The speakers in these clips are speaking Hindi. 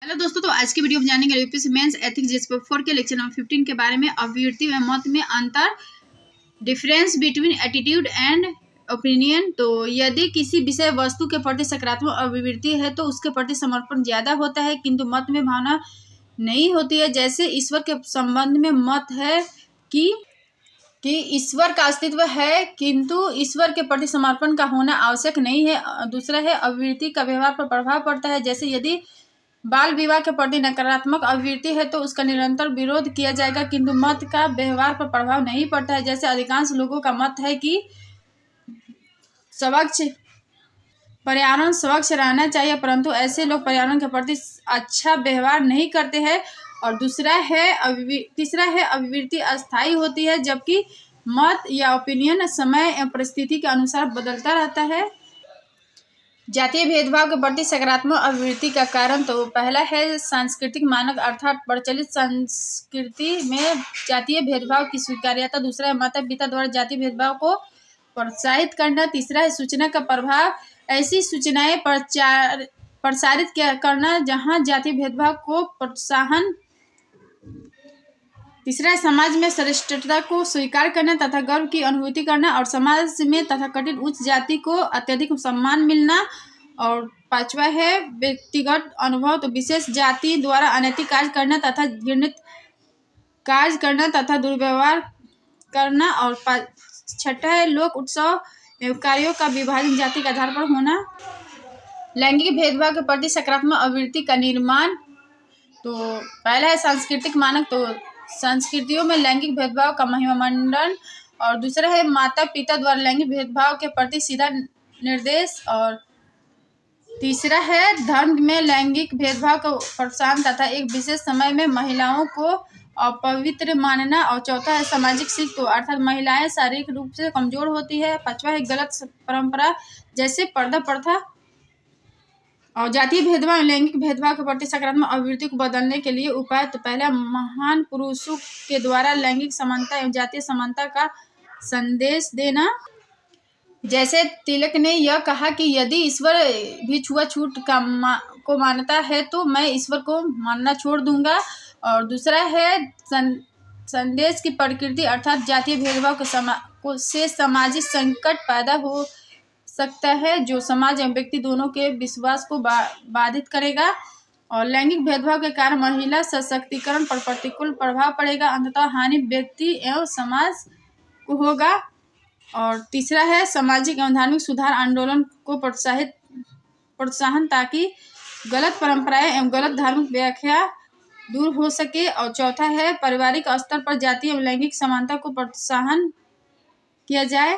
हेलो दोस्तों, तो आज की वीडियो में जानेंगे UPSC mains ethics GS paper 4 के लेक्चर नंबर 15 के बारे में। अभिव्यक्ति व मत में अंतर, difference between attitude and opinion. तो यदि किसी विषय वस्तु के प्रति सकारात्मक अभिवृत्ति है तो उसके प्रति समर्पण ज्यादा होता है, किंतु मत में भावना नहीं होती है। जैसे ईश्वर के संबंध में मत है कि ईश्वर का अस्तित्व है, किंतु ईश्वर के प्रति समर्पण का होना आवश्यक नहीं है। दूसरा है अभिवृत्ति का व्यवहार पर प्रभाव पड़ता है। जैसे यदि बाल विवाह के प्रति नकारात्मक अभिवृत्ति है तो उसका निरंतर विरोध किया जाएगा, किंतु मत का व्यवहार पर प्रभाव नहीं पड़ता है। जैसे अधिकांश लोगों का मत है कि पर्यावरण स्वच्छ रहना चाहिए, परंतु ऐसे लोग पर्यावरण के प्रति अच्छा व्यवहार नहीं करते हैं। और तीसरा है अभिवृत्ति अस्थायी होती है, जबकि मत या ओपिनियन समय एवं परिस्थिति के अनुसार बदलता रहता है। जातीय भेदभाव के प्रति सकारात्मक अभिवृत्ति का कारण, तो पहला है सांस्कृतिक मानक, अर्थात प्रचलित संस्कृति में जातीय भेदभाव की स्वीकार्यता। दूसरा है माता पिता द्वारा जातीय भेदभाव को प्रोत्साहित करना। तीसरा है सूचना का प्रभाव, ऐसी सूचनाएं प्रसारित करना जहां जातीय भेदभाव को प्रोत्साहन। तीसरा है समाज में श्रेष्ठता को स्वीकार करना तथा गर्व की अनुभूति करना, और समाज में तथा कठिन उच्च जाति को अत्यधिक सम्मान मिलना। और पांचवा है व्यक्तिगत अनुभव, तो विशेष जाति द्वारा अनैतिक कार्य करना तथा घृणित कार्य करना तथा दुर्व्यवहार करना। और छठा है लोक उत्सव एवं कार्यों का विभाजन जाति के आधार पर होना। लैंगिक भेदभाव के प्रति सकारात्मक अभिवृत्ति का निर्माण, तो पहला है सांस्कृतिक मानक, तो संस्कृतियों में लैंगिक भेदभाव का महिमामंडन। और दूसरा है माता पिता द्वारा लैंगिक भेदभाव के प्रति सीधा निर्देश। और तीसरा है धर्म में लैंगिक भेदभाव को प्रोत्साहन तथा एक विशेष समय में महिलाओं को अपवित्र मानना। और चौथा है सामाजिक सीख, तो अर्थात महिलाएं शारीरिक रूप से कमजोर होती है। पांचवा है गलत परंपरा, जैसे पर्दा प्रथा। और जातीय भेदभाव लैंगिक भेदभाव के प्रति सकारात्मक अभिवृत्ति को बदलने के लिए उपाय, तो पहला महान पुरुषों के द्वारा लैंगिक समानता एवं जातीय समानता का संदेश देना। जैसे तिलक ने यह कहा कि यदि ईश्वर भी छुआछूत को मानता है तो मैं ईश्वर को मानना छोड़ दूंगा। और दूसरा है संदेश की प्रकृति, अर्थात जातीय भेदभाव से सामाजिक संकट पैदा हो सकता है जो समाज एवं व्यक्ति दोनों के विश्वास को बाधित करेगा। और लैंगिक भेदभाव के कारण महिला सशक्तिकरण पर प्रतिकूल प्रभाव पड़ेगा, अंततः हानि व्यक्ति एवं समाज को होगा। और तीसरा है सामाजिक एवं धार्मिक सुधार आंदोलन को प्रोत्साहन, ताकि गलत परंपराएं एवं गलत धार्मिक व्याख्या दूर हो सके। और चौथा है पारिवारिक स्तर पर जातीय एवं लैंगिक समानता को प्रोत्साहन किया जाए।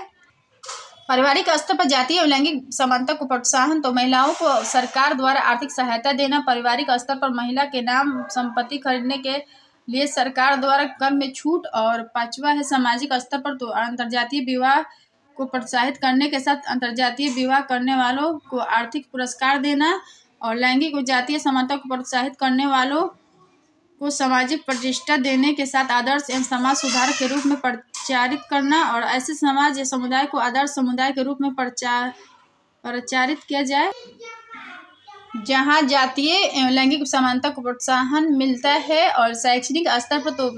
पारिवारिक स्तर पर जातीय एवं लैंगिक समानता को प्रोत्साहन, तो महिलाओं को सरकार द्वारा आर्थिक सहायता देना। पारिवारिक स्तर पर महिला के नाम संपत्ति खरीदने के लिए सरकार द्वारा कर में छूट। और पांचवा है सामाजिक स्तर पर, तो अंतर्जातीय विवाह को प्रोत्साहित करने के साथ अंतर्जातीय विवाह करने वालों को आर्थिक पुरस्कार देना। और लैंगिक और जातीय समानता को प्रोत्साहित करने वालों को सामाजिक प्रतिष्ठा देने के साथ आदर्श एवं समाज सुधारक के रूप में प्रचारित करना। और ऐसे समाज या समुदाय को आदर्श समुदाय के रूप में प्रचारित किया जाए जहां जातीय एवं लैंगिक समानता को प्रोत्साहन मिलता है। और शैक्षणिक स्तर पर, तो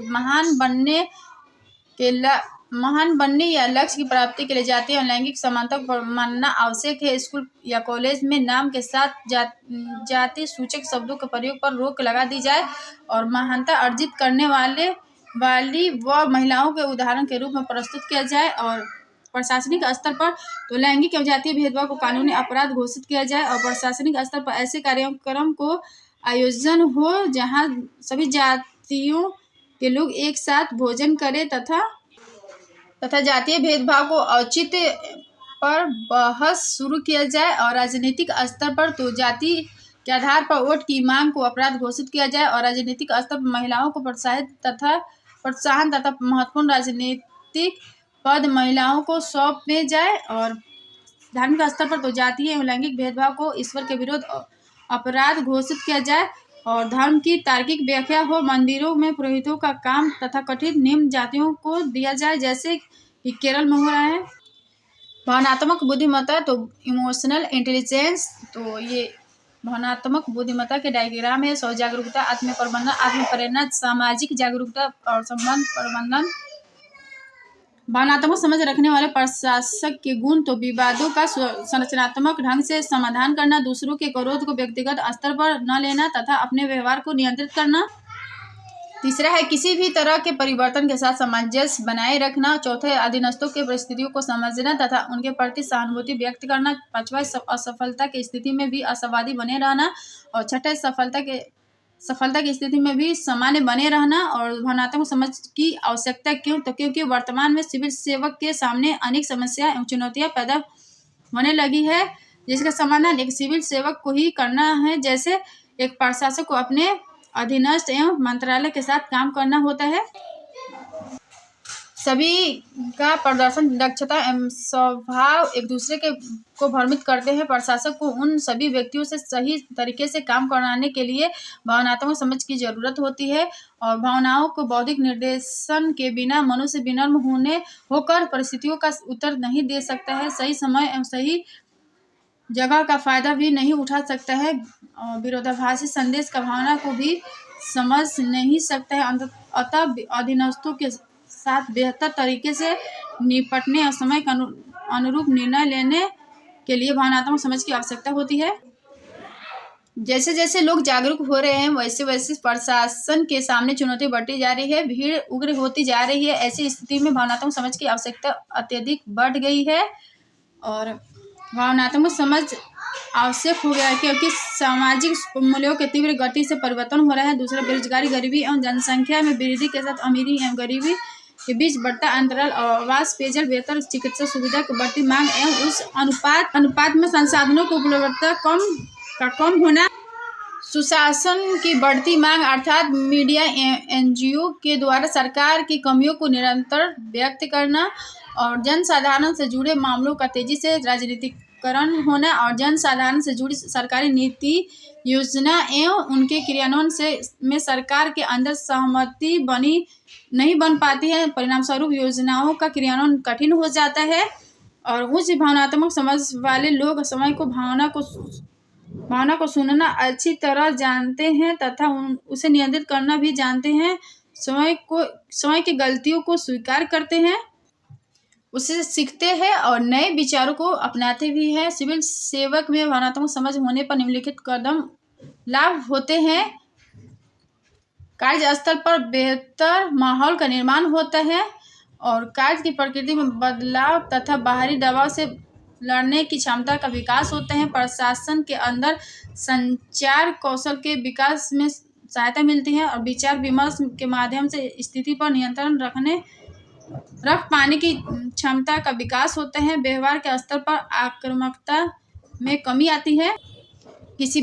महान बनने या लक्ष्य की प्राप्ति के लिए जातीय एवं लैंगिक समानता को मानना आवश्यक है। स्कूल या कॉलेज में नाम के साथ जाति सूचक शब्दों के प्रयोग पर रोक लगा दी जाए। और महानता अर्जित करने वाली व महिलाओं के उदाहरण के रूप में प्रस्तुत किया जाए। और प्रशासनिक स्तर पर, तो लैंगिक एवं जातीय भेदभाव को कानूनी अपराध घोषित किया जाए। और प्रशासनिक स्तर पर ऐसे कार्यक्रम को आयोजन हो जहां सभी जातियों के लोग एक साथ भोजन करें तथा जातीय भेदभाव को औचित्य पर बहस शुरू किया जाए। और राजनीतिक स्तर पर, तो जाति के आधार पर वोट की मांग को अपराध घोषित किया जाए। और राजनीतिक स्तर पर महिलाओं को प्रोत्साहन तथा महत्वपूर्ण राजनीतिक पद महिलाओं को सौंपे जाए। और धार्मिक स्तर पर, तो जातीय एवं लैंगिक भेदभाव को ईश्वर के विरुद्ध अपराध घोषित किया जाए। और धर्म की तार्किक व्याख्या हो, मंदिरों में पुरोहितों का काम तथा कठिन निम्न जातियों को दिया जाए, जैसे कि केरल में हो रहा है। भावनात्मक बुद्धिमत्ता, तो इमोशनल इंटेलिजेंस, तो ये भावनात्मक बुद्धिमत्ता के डायग्राम है। स्व जागरूकता, आत्म प्रबंधन, आत्म प्रेरणा, सामाजिक जागरूकता और संबंध प्रबंधन। भावनात्मक समझ रखने वाले प्रशासक के गुण तो विवादों का संरचनात्मक ढंग से समाधान करना, दूसरों के क्रोध को व्यक्तिगत स्तर पर न लेना तथा अपने व्यवहार को नियंत्रित करना। तीसरा है किसी भी तरह के परिवर्तन के साथ सामंजस्य बनाए रखना। चौथा है अधीनस्थों के परिस्थितियों को समझना तथा उनके प्रति सहानुभूति व्यक्त करना। पांचवा है असफलता की स्थिति में भी आशावादी बने रहना। और छठा है सफलता की स्थिति में भी सामान्य बने रहना। और भावनात्मक समझ की आवश्यकता क्यों? तो क्योंकि वर्तमान में सिविल सेवक के सामने अनेक समस्याएं एवं चुनौतियां पैदा होने लगी है, जिसका समाधान एक सिविल सेवक को ही करना है। जैसे एक प्रशासक को अपने अधीनस्थ एवं मंत्रालय के साथ काम करना होता है। सभी का प्रदर्शन, दक्षता एवं स्वभाव एक दूसरे को भ्रमित करते हैं। प्रशासक को उन सभी व्यक्तियों से सही तरीके से काम कराने के लिए भावनात्मक समझ की जरूरत होती है। और भावनाओं को बौद्धिक निर्देशन के बिना मनुष्य विनम्र होकर परिस्थितियों का उत्तर नहीं दे सकता है, सही समय एवं सही जगह का फायदा भी नहीं उठा सकता है, विरोधाभासी संदेश का भावना को भी समझ नहीं सकता है। अतः अधीनस्थों के साथ बेहतर तरीके से निपटने और समय के अनुरूप निर्णय लेने के लिए भावनात्मक समझ की आवश्यकता होती है। जैसे जैसे लोग जागरूक हो रहे हैं वैसे वैसे प्रशासन के सामने चुनौती बढ़ती जा रही है, भीड़ उग्र होती जा रही है। ऐसी स्थिति में भावनात्मक समझ की आवश्यकता अत्यधिक बढ़ गई है। और भावनात्मक समझ आवश्यक हो गया है क्योंकि सामाजिक मूल्यों के तीव्र गति से परिवर्तन हो रहा है। दूसरा, बेरोजगारी, गरीबी एवं जनसंख्या में वृद्धि के साथ अमीरी एवं गरीबी के बीच बढ़ता अंतराल, आवास, पेयजल, बेहतर चिकित्सा सुविधा की बढ़ती मांग एवं उस अनुपात में संसाधनों की उपलब्धता कम होना, सुशासन की बढ़ती मांग अर्थात मीडिया एनजीओ के द्वारा सरकार की कमियों को निरंतर व्यक्त करना, और जनसाधारण से जुड़े मामलों का तेजी से राजनीतिकरण होना, और जनसाधारण से जुड़ी सरकारी नीति योजना एवं उनके क्रियान्वयन में सरकार के अंदर सहमति नहीं बन पाती है। परिणामस्वरूप योजनाओं का क्रियान्वयन कठिन हो जाता है। और उच्च भावनात्मक समझ वाले लोग समय को भावना को सुनना अच्छी तरह जानते हैं तथा उसे नियंत्रित करना भी जानते हैं। समय की गलतियों को स्वीकार करते हैं, उससे सीखते हैं और नए विचारों को अपनाते भी हैं। सिविल सेवक में भावनात्मक समझ होने पर निम्नलिखित कदम लाभ होते हैं। कार्यस्थल पर बेहतर माहौल का निर्माण होता है और कार्य की प्रकृति में बदलाव तथा बाहरी दबाव से लड़ने की क्षमता का विकास होता है। प्रशासन के अंदर संचार कौशल के विकास में सहायता मिलती है और विचार विमर्श के माध्यम से स्थिति पर नियंत्रण रख पाने की क्षमता का विकास होता है। व्यवहार के स्तर पर आक्रामकता में कमी आती है। किसी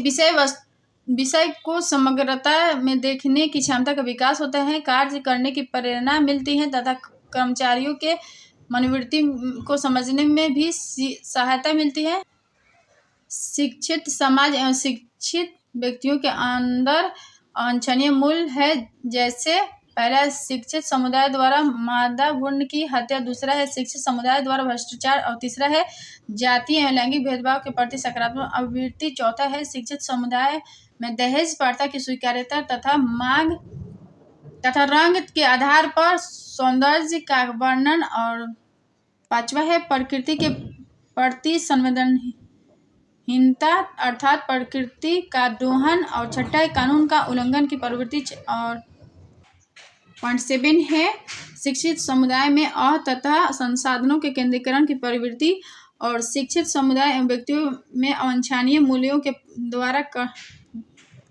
विषय को समग्रता में देखने की क्षमता का विकास होता है। कार्य करने की प्रेरणा मिलती है तथा कर्मचारियों के मनोवृत्ति को समझने में भी सहायता मिलती है। शिक्षित समाज एवं शिक्षित व्यक्तियों के अंदर अवांछनीय मूल्य है, जैसे पहला, शिक्षित समुदाय द्वारा मादा भ्रूण की हत्या, दूसरा है शिक्षित समुदाय द्वारा भ्रष्टाचार, और तीसरा है जातीय एवं लैंगिक भेदभाव के प्रति सकारात्मक अभिवृत्ति, चौथा है शिक्षित समुदाय में दहेज प्रथा की स्वीकार्यता तथा मांग तथा रंग के आधार पर सौंदर्य का वर्णन, और पांचवा है प्रकृति के प्रति संवेदनहीनता अर्थात प्रकृति का दोहन, और छठा है कानून का उल्लंघन की प्रवृत्ति, और 0.7 है शिक्षित समुदाय में तथा संसाधनों के केंद्रीकरण की प्रवृत्ति, और शिक्षित समुदाय एवं व्यक्तियों में अवांछनीय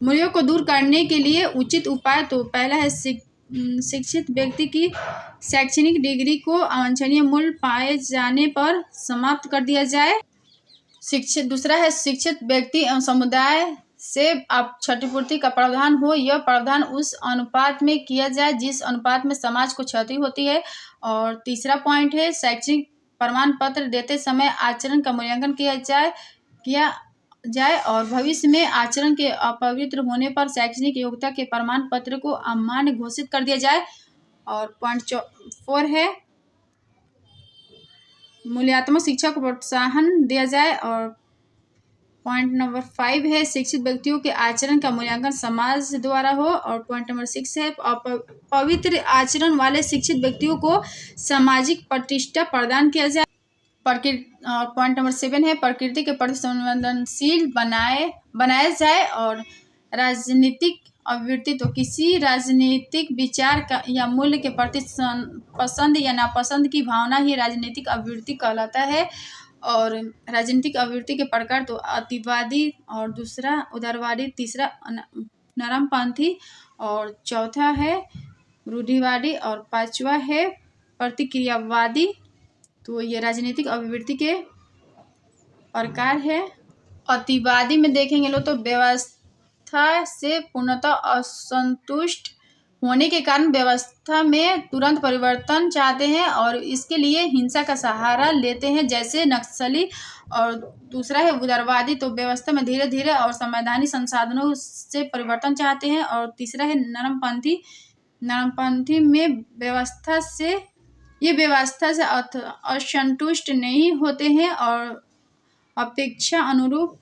मूल्यों को दूर करने के लिए उचित उपाय। तो पहला है शिक्षित व्यक्ति की शैक्षणिक डिग्री को अवांछनीय मूल्य पाए जाने पर समाप्त कर दिया जाए। दूसरा है शिक्षित व्यक्ति एवं समुदाय से क्षतिपूर्ति का प्रावधान हो, यह प्रावधान उस अनुपात में किया जाए जिस अनुपात में समाज को क्षति होती है। और तीसरा पॉइंट है शैक्षणिक प्रमाण पत्र देते समय आचरण का मूल्यांकन किया जाए और भविष्य में आचरण के अपवित्र होने पर शैक्षणिक योग्यता के प्रमाण पत्र को अमान्य घोषित कर दिया जाए। और 0.4 है मूल्यात्मक शिक्षा को प्रोत्साहन दिया जाए। और पॉइंट नंबर 5 है शिक्षित व्यक्तियों के आचरण का मूल्यांकन समाज द्वारा हो। और पॉइंट नंबर 6 है पवित्र आचरण वाले शिक्षित व्यक्तियों को सामाजिक प्रतिष्ठा प्रदान किया जाए। पॉइंट नंबर 7 है प्रकृति के प्रति संवेदनशील बनाया जाए। और राजनीतिक अभिवृत्ति तो किसी राजनीतिक विचार का या मूल्य के प्रति पसंद या नापसंद की भावना ही राजनीतिक अभिवृत्ति कहलाता है। और राजनीतिक अभिवृत्ति के प्रकार तो अतिवादी, और दूसरा उदारवादी, तीसरा नरमपंथी, और चौथा है रूढ़िवादी, और पांचवा है प्रतिक्रियावादी। तो ये राजनीतिक अभिवृत्ति के प्रकार है। अतिवादी में देखेंगे लोग तो व्यवस्था से पूर्णतः असंतुष्ट होने के कारण व्यवस्था में तुरंत परिवर्तन चाहते हैं और इसके लिए हिंसा का सहारा लेते हैं, जैसे नक्सली। और दूसरा है उदारवादी, तो व्यवस्था में धीरे धीरे और संवैधानिक संसाधनों से परिवर्तन चाहते हैं। और तीसरा है नरमपंथी। नरमपंथी में व्यवस्था से असंतुष्ट नहीं होते हैं और अपेक्षा अनुरूप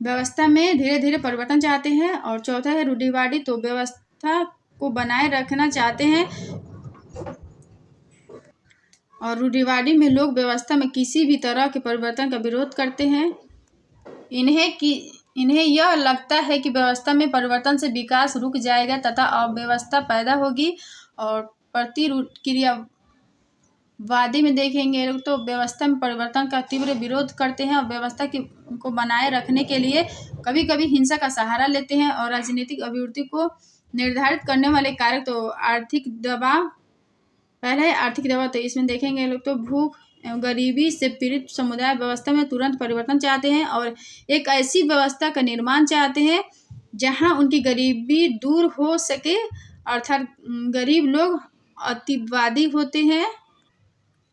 व्यवस्था में धीरे धीरे परिवर्तन चाहते हैं। और चौथा है रूढ़िवादी, तो व्यवस्था को बनाए रखना चाहते हैं। और रूढ़िवादी में लोग व्यवस्था में किसी भी तरह के परिवर्तन का विरोध करते हैं। इन्हें यह लगता है कि व्यवस्था में परिवर्तन से विकास रुक जाएगा तथा अव्यवस्था पैदा होगी। और प्रतिक्रियावादी में देखेंगे तो व्यवस्था में परिवर्तन का तीव्र विरोध करते हैं और व्यवस्था को बनाए रखने के लिए कभी कभी हिंसा का सहारा लेते हैं। और राजनीतिक अभिवृद्धि को निर्धारित करने वाले कारक तो आर्थिक दबाव, पहला है आर्थिक दबाव। तो इसमें देखेंगे लोग तो भूख एवं गरीबी से पीड़ित समुदाय व्यवस्था में तुरंत परिवर्तन चाहते हैं और एक ऐसी व्यवस्था का निर्माण चाहते हैं जहां उनकी गरीबी दूर हो सके। अर्थात गरीब लोग अतिवादी होते हैं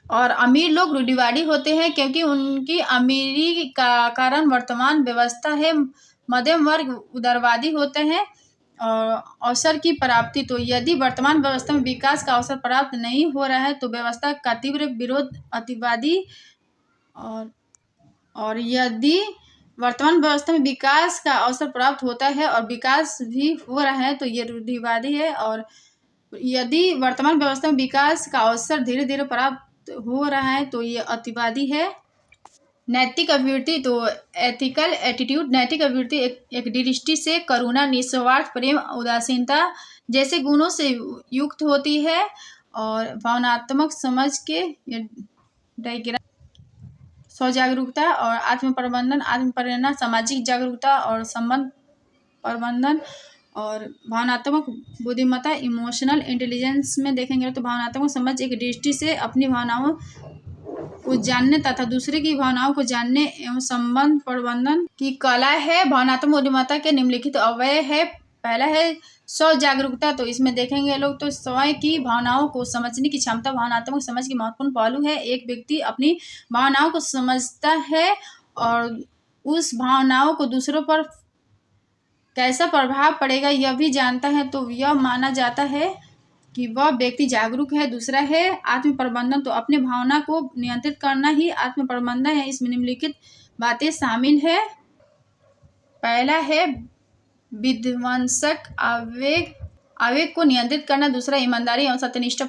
और अमीर लोग रूढ़िवादी होते हैं, क्योंकि उनकी अमीरी का कारण वर्तमान व्यवस्था है। मध्यम वर्ग उदारवादी होते हैं और अवसर की प्राप्ति, तो यदि वर्तमान व्यवस्था में विकास का अवसर प्राप्त नहीं हो रहा है तो व्यवस्था का तीव्र विरोध अतिवादी। और यदि वर्तमान व्यवस्था में विकास का अवसर प्राप्त होता है और विकास भी हो रहा है तो ये रूढ़िवादी है। और यदि वर्तमान व्यवस्था में विकास का अवसर धीरे धीरे प्राप्त हो रहा है तो ये अतिवादी है। नैतिक अभिवृत्ति तो एथिकल एटीट्यूड, नैतिक अभिवृत्ति एक दृष्टि से करुणा, निस्वार्थ प्रेम, उदासीनता जैसे गुणों से युक्त होती है। और भावनात्मक समझ के स्वजागरूकता और आत्म प्रबंधन, आत्म प्रेरणा, सामाजिक जागरूकता और संबंध प्रबंधन। और भावनात्मक बुद्धिमत्ता, इमोशनल इंटेलिजेंस में देखेंगे तो भावनात्मक समझ एक दृष्टि से अपनी भावनाओं को जानने तथा दूसरे की भावनाओं को जानने एवं संबंध प्रबंधन की कला है। भावनात्मक बुद्धिमत्ता के निम्नलिखित अवयव है। पहला है स्व जागरूकता, तो इसमें देखेंगे लोग तो स्वयं की भावनाओं को समझने की क्षमता भावनात्मक समझ की महत्वपूर्ण पहलू है। एक व्यक्ति अपनी भावनाओं को समझता है और उस भावनाओं को दूसरों पर कैसा प्रभाव पड़ेगा यह भी जानता है, तो यह माना जाता है कि वह व्यक्ति जागरूक है। दूसरा है आत्म प्रबंधन, तो अपने भावना को नियंत्रित करना ही आत्म प्रबंधन है। इसमें निम्नलिखित बातें शामिल है। पहला है विध्वंसक आवेग को नियंत्रित करना। दूसरा ईमानदारी एवं सत्यनिष्ठा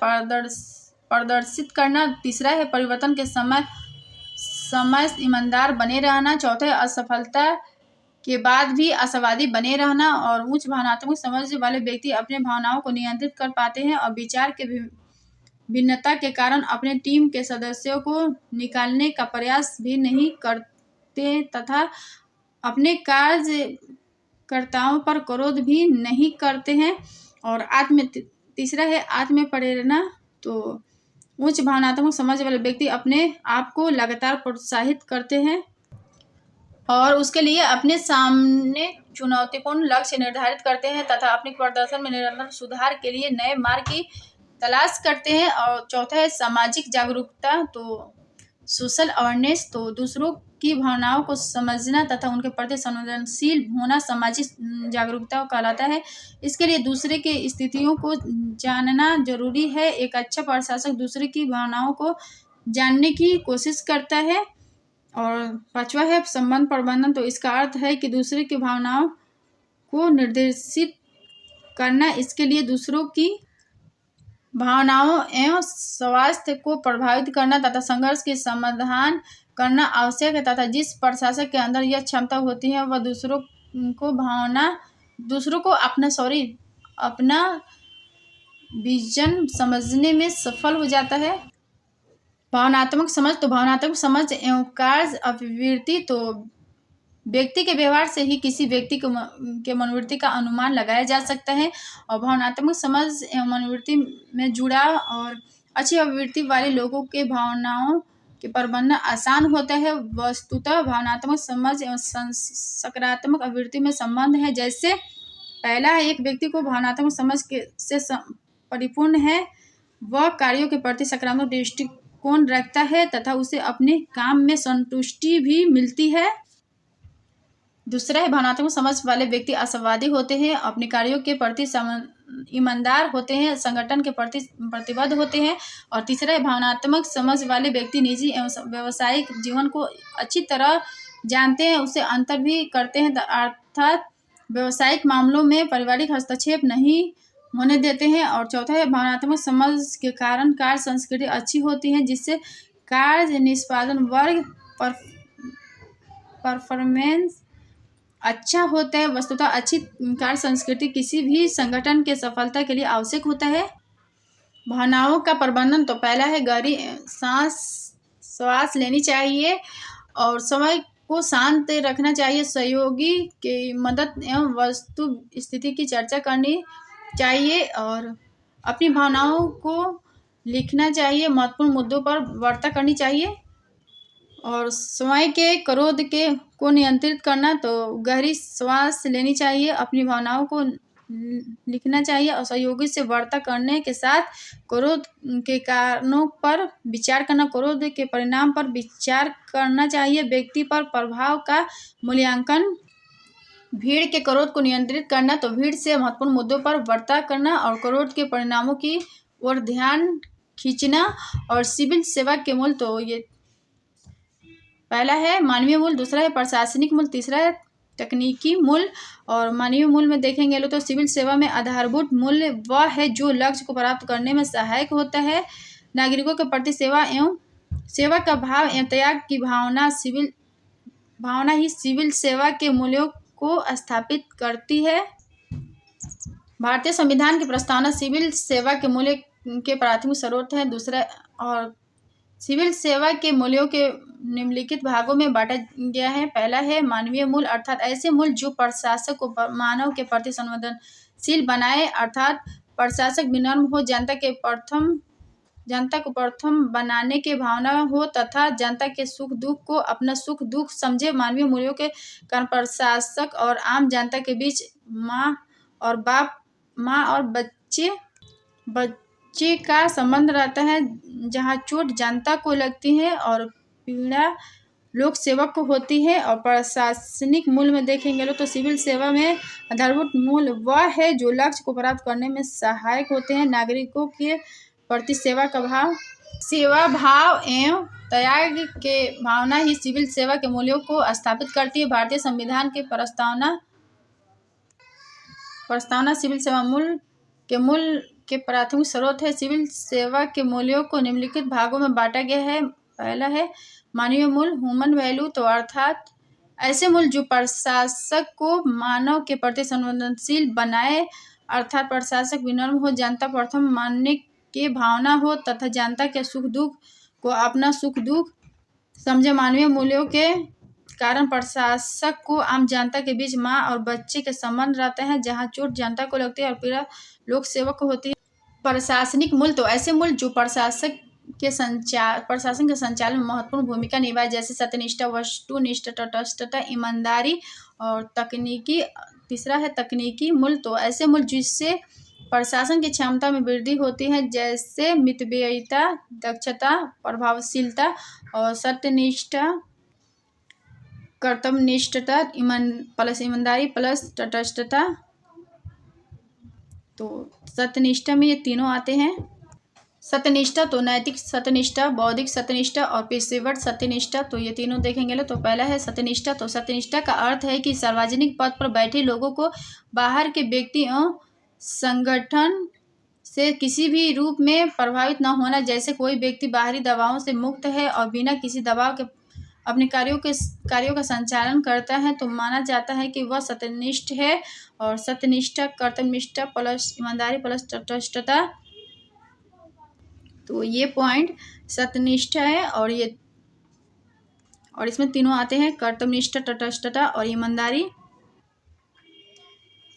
प्रदर्शित करना। तीसरा है परिवर्तन के समय ईमानदार बने रहना। चौथा है असफलता के बाद भी आशावादी बने रहना। और उच्च भावनात्मक समझ वाले व्यक्ति अपने भावनाओं को नियंत्रित कर पाते हैं और विचार के भिन्नता के कारण अपने टीम के सदस्यों को निकालने का प्रयास भी नहीं करते तथा अपने कार्यकर्ताओं पर क्रोध भी नहीं करते हैं। और तीसरा है आत्म प्रेरणा, तो उच्च भावनात्मक समझ वाले व्यक्ति अपने आप को लगातार प्रोत्साहित करते हैं और उसके लिए अपने सामने चुनौतीपूर्ण लक्ष्य निर्धारित करते हैं तथा अपने प्रदर्शन में निरंतर सुधार के लिए नए मार्ग की तलाश करते हैं। और चौथा है सामाजिक जागरूकता, तो सोशल अवेयरनेस, तो दूसरों की भावनाओं को समझना तथा उनके प्रति संवेदनशील होना सामाजिक जागरूकता कहलाता है। इसके लिए दूसरे के स्थितियों को जानना जरूरी है। एक अच्छा प्रशासक दूसरे की भावनाओं को जानने की कोशिश करता है और पांचवा है संबंध प्रबंधन। तो इसका अर्थ है कि दूसरे की भावनाओं को निर्देशित करना, इसके लिए दूसरों की भावनाओं एवं स्वास्थ्य को प्रभावित करना तथा संघर्ष के समाधान करना आवश्यक है, तथा जिस प्रशासक के अंदर यह क्षमता होती है वह दूसरों को अपना विजन समझने में सफल हो जाता है। भावनात्मक समझ। तो भावनात्मक समझ एवं कार्य अभिवृत्ति। तो व्यक्ति के व्यवहार से ही किसी व्यक्ति के मनोवृत्ति का अनुमान लगाया जा सकता है, और भावनात्मक समझ एवं मनोवृत्ति में जुड़ाव और अच्छी अभिवृत्ति वाले लोगों के भावनाओं के प्रबंधन आसान होता है। वस्तुतः भावनात्मक समझ एवं सकारात्मक अभिवृत्ति में संबंध है। जैसे पहला है, एक व्यक्ति को भावनात्मक समझ से परिपूर्ण है, वह कार्यों के प्रति सकारात्मक दृष्टिकोण रखता है तथा उसे अपने काम में संतुष्टि भी मिलती है। दूसरा है, भावनात्मक समझ वाले व्यक्ति आशावादी होते हैं, अपने कार्यों के प्रति ईमानदार होते हैं, संगठन के प्रति प्रतिबद्ध होते हैं। और तीसरा है, भावनात्मक समझ वाले व्यक्ति निजी एवं व्यावसायिक जीवन को अच्छी तरह जानते हैं, उसे अंतर भी करते हैं, अर्थात व्यावसायिक मामलों में पारिवारिक हस्तक्षेप नहीं होने देते हैं। और चौथा है, भावनात्मक समझ के कारण कार्य संस्कृति अच्छी होती है, जिससे कार्य निष्पादन वर्ग परफॉर्मेंस अच्छा होता है। वस्तुतः अच्छी कार्य संस्कृति किसी भी संगठन के सफलता के लिए आवश्यक होता है। भावनाओं का प्रबंधन। तो पहला है, गहरी सांस लेनी चाहिए और समय को शांत रखना चाहिए। सहयोगी की मदद एवं वस्तु स्थिति की चर्चा करनी चाहिए और अपनी भावनाओं को लिखना चाहिए। महत्वपूर्ण मुद्दों पर वार्ता करनी चाहिए और स्वयं के क्रोध को नियंत्रित करना। तो गहरी सांस लेनी चाहिए, अपनी भावनाओं को लिखना चाहिए और सहयोगी से वार्ता करने के साथ क्रोध के कारणों पर विचार करना, क्रोध के परिणाम पर विचार करना चाहिए। व्यक्ति पर प्रभाव का मूल्यांकन। भीड़ के क्रोध को नियंत्रित करना। तो भीड़ से महत्वपूर्ण मुद्दों पर वार्ता करना और क्रोध के परिणामों की ओर ध्यान खींचना। और सिविल सेवा के मूल। तो ये पहला है मानवीय मूल, दूसरा है प्रशासनिक मूल, तीसरा है तकनीकी मूल। और मानवीय मूल में देखेंगे तो सिविल सेवा में आधारभूत मूल्य वह है जो लक्ष्य को प्राप्त करने में सहायक होता है। नागरिकों के प्रति सेवा का भाव एवं त्याग की भावना ही सिविल सेवा के मूल्यों को स्थापित करती है। भारतीय संविधान की प्रस्तावना सिविल सेवा के मूल्य के प्राथमिक स्रोत है। दूसरा, और सिविल सेवा के मूल्यों के निम्नलिखित भागों में बांटा गया है। पहला है मानवीय मूल, अर्थात ऐसे मूल जो प्रशासक को मानव के प्रति संवेदनशील बनाए, अर्थात प्रशासक विनम्र हो, जनता को प्रथम बनाने की भावना हो तथा जनता के सुख दुख को अपना सुख दुख समझे। मानवीय मूल्यों के कारण प्रशासक और आम जनता के बीच माँ और बच्चे का संबंध रहता है, जहाँ चोट जनता को लगती है और पीड़ा लोक सेवक को होती है। और प्रशासनिक मूल में देखेंगे तो सिविल सेवा में आधारभूत मूल वह है जो लक्ष्य को प्राप्त करने में सहायक होते हैं। नागरिकों के प्रति सेवा भाव एवं त्याग के भावना ही सिविल सेवा के मूल्यों को स्थापित करती है। भारतीय संविधान के प्रस्तावना सिविल सेवा मूल के प्राथमिक स्रोत है। सिविल सेवा के मूल्यों को निम्नलिखित भागों में बांटा गया है। पहला है मानवीय मूल, ह्यूमन वैल्यू, तो अर्थात ऐसे मूल जो प्रशासक को मानव के प्रति संवेदनशील बनाए, अर्थात प्रशासक विनम्र हो, जनता प्रथम मानने की भावना हो तथा जनता के सुख दुख को अपना सुख दुख समझे। मानवीय मूल्यों के कारण प्रशासक को आम जनता के बीच माँ और बच्चे के संबंध रहते हैं, जहाँ चोट जनता को लगती है और पीड़ा लोक सेवक को होती है। प्रशासनिक मूल, तो ऐसे मूल जो प्रशासन के संचालन में महत्वपूर्ण भूमिका निभाए, जैसे सत्यनिष्ठा, वस्तुनिष्ठ, तटस्थता, ईमानदारी। और तीसरा है तकनीकी मूल, तो ऐसे मूल जिससे प्रशासन की क्षमता में वृद्धि होती है, जैसे मितव्ययिता, दक्षता, प्रभावशीलता और सत्यनिष्ठा, कर्तव्यनिष्ठता, ईमानदारी प्लस तटस्थता। तो सत्यनिष्ठा में ये तीनों आते हैं। सत्यनिष्ठा तो नैतिक सत्यनिष्ठा, बौद्धिक सत्यनिष्ठा और पेशेवर सत्यनिष्ठा, तो ये तीनों देखेंगे। तो पहला है सत्यनिष्ठा। तो सत्यनिष्ठा का अर्थ है कि सार्वजनिक पद पर बैठे लोगों को बाहर के व्यक्ति एवं संगठन से किसी भी रूप में प्रभावित न होना। जैसे कोई व्यक्ति बाहरी दबावों से मुक्त है और बिना किसी दबाव के अपने कार्यों का संचालन करता है तो माना जाता है कि वह सत्यनिष्ठ है। और सत्यनिष्ठा कर्तव्यनिष्ठा प्लस ईमानदारी प्लस तटस्थता, तो ये पॉइंट सत्यनिष्ठा है। और इसमें तीनों आते हैं, कर्तव्यनिष्ठा, तटस्थता और ईमानदारी।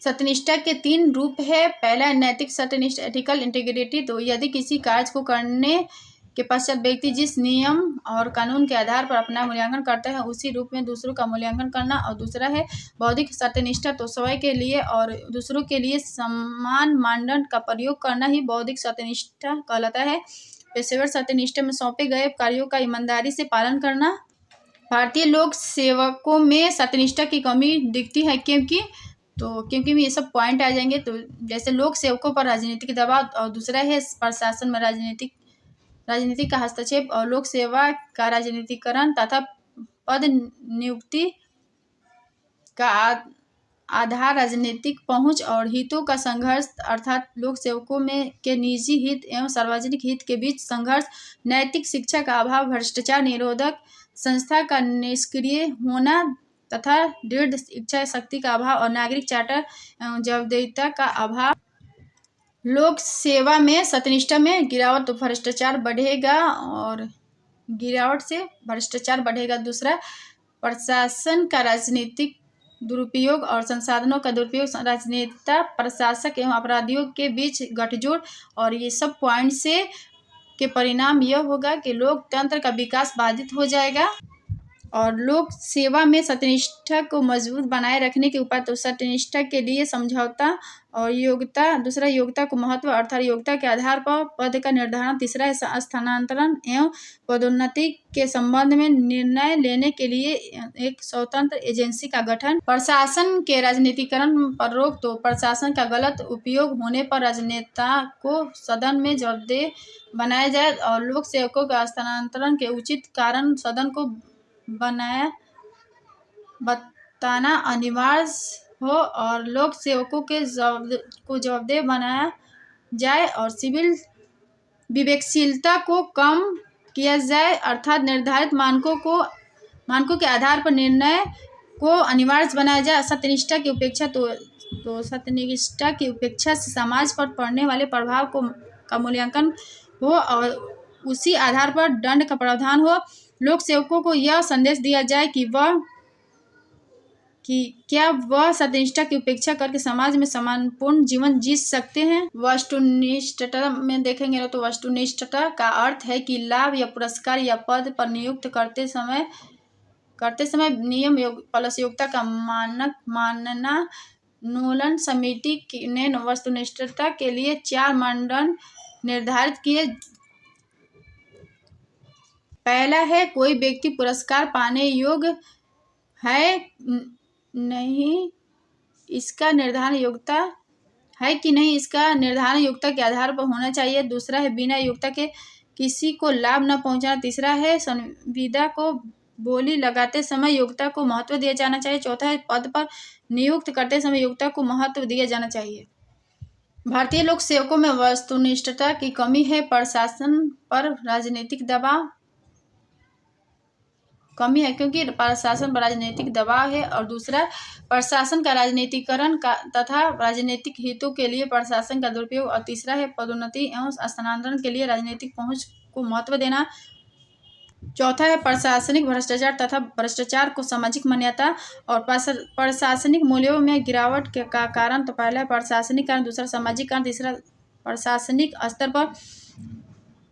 सत्यनिष्ठा के 3 रूप है। पहला नैतिक सत्यनिष्ठा, एथिकल इंटीग्रिटी। तो यदि किसी कार्य को करने के पश्चात व्यक्ति जिस नियम और कानून के आधार पर अपना मूल्यांकन करता है उसी रूप में दूसरों का मूल्यांकन करना। और दूसरा है बौद्धिक सत्यनिष्ठा। तो स्वयं के लिए और दूसरों के लिए समान मानदंड का प्रयोग करना ही बौद्धिक सत्यनिष्ठा कहलाता है। पेशेवर सत्यनिष्ठा में सौंपे गए कार्यों का ईमानदारी से पालन करना। भारतीय लोक सेवकों में सत्यनिष्ठा की कमी दिखती है क्योंकि ये सब पॉइंट आ जाएंगे। तो जैसे लोक सेवकों पर राजनीतिक दबाव, और दूसरा है प्रशासन में राजनीतिक का हस्तक्षेप, और लोक सेवा का राजनीतिकरण तथा पद नियुक्ति का आधार राजनीतिक पहुंच और हितों का संघर्ष, अर्थात लोक सेवकों में के निजी हित एवं सार्वजनिक हित के बीच संघर्ष, नैतिक शिक्षा का अभाव, भ्रष्टाचार निरोधक संस्था का निष्क्रिय होना तथा दृढ़ इच्छा शक्ति का अभाव और नागरिक चार्टर एवं जवाबदेहिता का अभाव। लोक सेवा में सत्यनिष्ठा में गिरावट, तो भ्रष्टाचार बढ़ेगा और गिरावट से भ्रष्टाचार बढ़ेगा। दूसरा प्रशासन का राजनीतिक दुरुपयोग और संसाधनों का दुरुपयोग, राजनेता प्रशासक एवं अपराधियों के बीच गठजोड़, और ये सब पॉइंट से के परिणाम यह होगा कि लोकतंत्र का विकास बाधित हो जाएगा। और लोक सेवा में सत्यनिष्ठा को मजबूत बनाए रखने के उपाय, तो सत्यनिष्ठा के लिए समझौता और योग्यता। दूसरा योग्यता को महत्व, अर्थात योग्यता के आधार पर पद का निर्धारण। तीसरा है स्थानांतरण एवं पदोन्नति के संबंध में निर्णय लेने के लिए एक स्वतंत्र एजेंसी का गठन। प्रशासन के राजनीतिकरण पर रोक, तो प्रशासन का गलत उपयोग होने पर राजनेता को सदन में जवाबदेह बनाया जाए। और लोक सेवकों का स्थानांतरण के उचित कारण सदन को बताना अनिवार्य हो और लोक सेवकों के जवाबदेह बनाया जाए। और सिविल विवेकशीलता को कम किया जाए, अर्थात निर्धारित मानकों के आधार पर निर्णय को अनिवार्य बनाया जाए। सत्यनिष्ठा की उपेक्षा, तो सत्यनिष्ठा की उपेक्षा से समाज पर पड़ने वाले प्रभाव का मूल्यांकन हो और उसी आधार पर दंड का प्रावधान हो। लोक सेवकों को यह संदेश दिया जाए कि क्या वह सत्यनिष्ठा की उपेक्षा करके समाज में सम्मानपूर्ण जीवन जी सकते हैं। वस्तुनिष्ठता में देखेंगे तो वस्तुनिष्ठता का अर्थ है कि लाभ या पुरस्कार या पद पर नियुक्त करते समय नियम प्लस योग्यता का मानक मानना। नोलन समिति ने वस्तुनिष्ठता के लिए 4 मानदंड निर्धारित किए। पहला है कोई व्यक्ति पुरस्कार पाने योग्य है नहीं, इसका निर्धारण योग्यता है कि नहीं, इसका निर्धारण योग्यता के आधार पर होना चाहिए। दूसरा है बिना योग्यता के किसी को लाभ न पहुंचाना। तीसरा है संविदा को बोली लगाते समय योग्यता को महत्व दिया जाना चाहिए। चौथा है पद पर नियुक्त करते समय योग्यता को महत्व दिया जाना चाहिए। भारतीय लोक सेवकों में वस्तुनिष्ठता की कमी है। प्रशासन पर राजनीतिक दबाव कमी है क्योंकि प्रशासन पर राजनीतिक दबाव है। और दूसरा प्रशासन का राजनीतिकरण का तथा राजनीतिक हितों के लिए प्रशासन का दुरुपयोग। और तीसरा है पदोन्नति एवं स्थानांतरण के लिए राजनीतिक पहुंच को महत्व देना। चौथा है प्रशासनिक भ्रष्टाचार तथा भ्रष्टाचार को सामाजिक मान्यता। और प्रशासनिक मूल्यों में गिरावट का कारण, तो पहला है प्रशासनिक कारण, दूसरा सामाजिक कारण, तीसरा प्रशासनिक स्तर पर,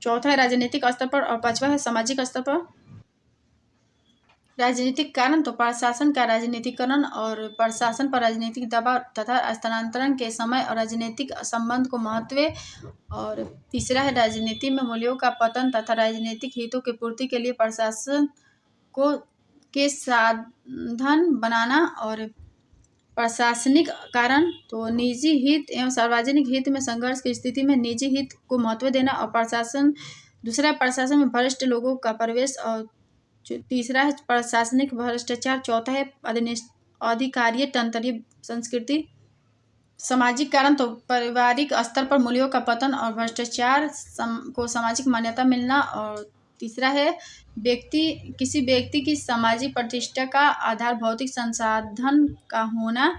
चौथा है राजनीतिक स्तर पर और पांचवा है सामाजिक स्तर पर। राजनीतिक कारण, तो प्रशासन का राजनीतिकरण और प्रशासन पर राजनीतिक दबाव तथा स्थानांतरण के समय और राजनीतिक संबंध को महत्व। और तीसरा है राजनीति में मूल्यों का पतन तथा राजनीतिक हितों की पूर्ति के लिए प्रशासन को के साधन बनाना। और प्रशासनिक कारण तो निजी हित एवं सार्वजनिक हित में संघर्ष की स्थिति में निजी हित को महत्व देना और प्रशासन में भ्रष्ट लोगों का प्रवेश, और तीसरा है प्रशासनिक भ्रष्टाचार, चौथा है अधिकारीय तंत्रीय संस्कृति। सामाजिक कारण तो पारिवारिक स्तर पर मूल्यों का पतन और भ्रष्टाचार को सामाजिक मान्यता मिलना, और तीसरा है किसी व्यक्ति की सामाजिक प्रतिष्ठा का आधार भौतिक संसाधन का होना,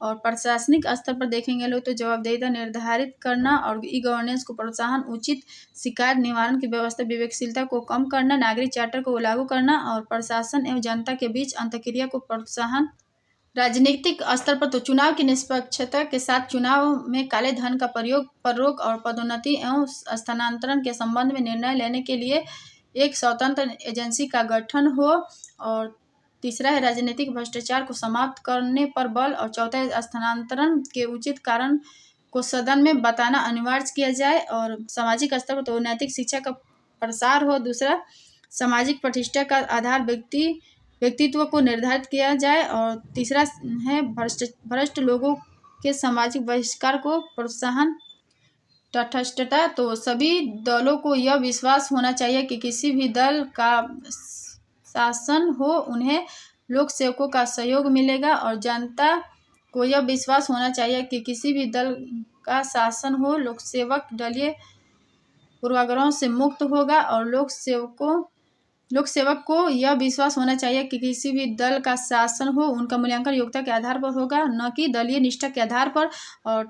और प्रशासनिक स्तर पर देखेंगे लोग तो जवाबदेहिता निर्धारित करना और ई गवर्नेंस को प्रोत्साहन, उचित शिकायत निवारण की व्यवस्था, विवेकशीलता को कम करना, नागरिक चार्टर को लागू करना और प्रशासन एवं जनता के बीच अंतःक्रिया को प्रोत्साहन। राजनीतिक स्तर पर तो चुनाव की निष्पक्षता के साथ चुनाव में काले धन का प्रयोग पर रोक और पदोन्नति एवं स्थानांतरण के संबंध में निर्णय लेने के लिए एक स्वतंत्र एजेंसी का गठन हो, और तीसरा है राजनीतिक भ्रष्टाचार को समाप्त करने पर बल, और चौथा है स्थानांतरण के उचित कारण को सदन में बताना अनिवार्य किया जाए, और सामाजिक स्तर पर तो नैतिक शिक्षा का प्रसार हो, दूसरा सामाजिक प्रतिष्ठा का आधार व्यक्तित्व को निर्धारित किया जाए, और तीसरा है भ्रष्ट लोगों के सामाजिक बहिष्कार को प्रोत्साहन। तटस्थता तो सभी दलों को यह विश्वास होना चाहिए कि किसी भी दल का शासन हो उन्हें लोक सेवकों का सहयोग मिलेगा, और जनता को यह विश्वास होना चाहिए कि किसी भी दल का शासन हो लोक सेवक दलीय पूर्वाग्रहों से मुक्त होगा, और लोक सेवक को यह विश्वास होना चाहिए कि किसी भी दल का शासन हो उनका मूल्यांकन योग्यता के आधार पर होगा, न कि दलीय निष्ठा के आधार पर। और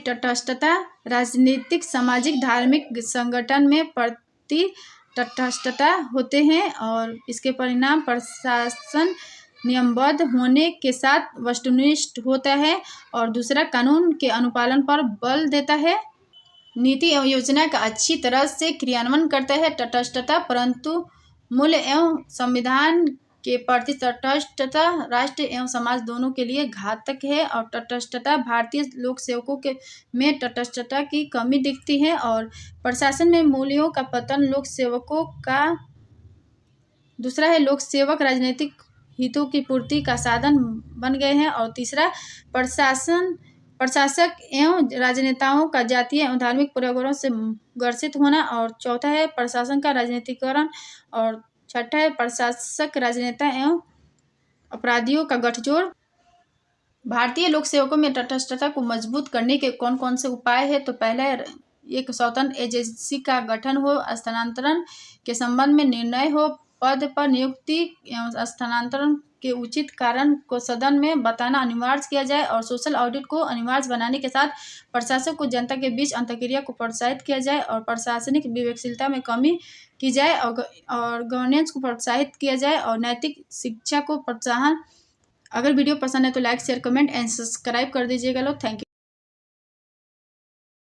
तटस्थता राजनीतिक, सामाजिक, धार्मिक संगठन में प्रति तटस्थता होते हैं, और इसके परिणाम प्रशासन नियमबद्ध होने के साथ वस्तुनिष्ठ होता है, और दूसरा कानून के अनुपालन पर बल देता है, नीति एवं योजना का अच्छी तरह से क्रियान्वयन करता है। तटस्थता परंतु मूल्य एवं संविधान के प्रति तटस्थता राष्ट्र एवं समाज दोनों के लिए घातक है, और तटस्थता भारतीय लोक सेवकों में तटस्थता की कमी दिखती है, और प्रशासन में मूल्यों का पतन लोक सेवकों का। दूसरा है लोक सेवक राजनीतिक हितों की पूर्ति का साधन बन गए हैं, और तीसरा प्रशासक एवं राजनेताओं का जातीय एवं धार्मिक पूर्वाग्रहों से ग्रसित होना, और चौथा है प्रशासन का राजनीतिकरण, और छठा है प्रशासक राजनेता एवं अपराधियों का गठजोड़। भारतीय लोक सेवकों में तटस्थता को मजबूत करने के कौन कौन से उपाय है, तो पहला है एक स्वतंत्र एजेंसी का गठन हो, स्थानांतरण के संबंध में निर्णय हो, पद पर नियुक्ति एवं स्थानांतरण के उचित कारण को सदन में बताना अनिवार्य किया जाए, और सोशल ऑडिट को अनिवार्य बनाने के साथ प्रशासक को जनता के बीच अंतःक्रिया को प्रोत्साहित किया जाए, और प्रशासनिक विवेकशीलता में कमी की जाए, और गवर्नेंस को प्रोत्साहित किया जाए, और नैतिक शिक्षा को प्रोत्साहन। अगर वीडियो पसंद है तो like, share, comment and subscribe कर दीजिएगा लोग। Thank you.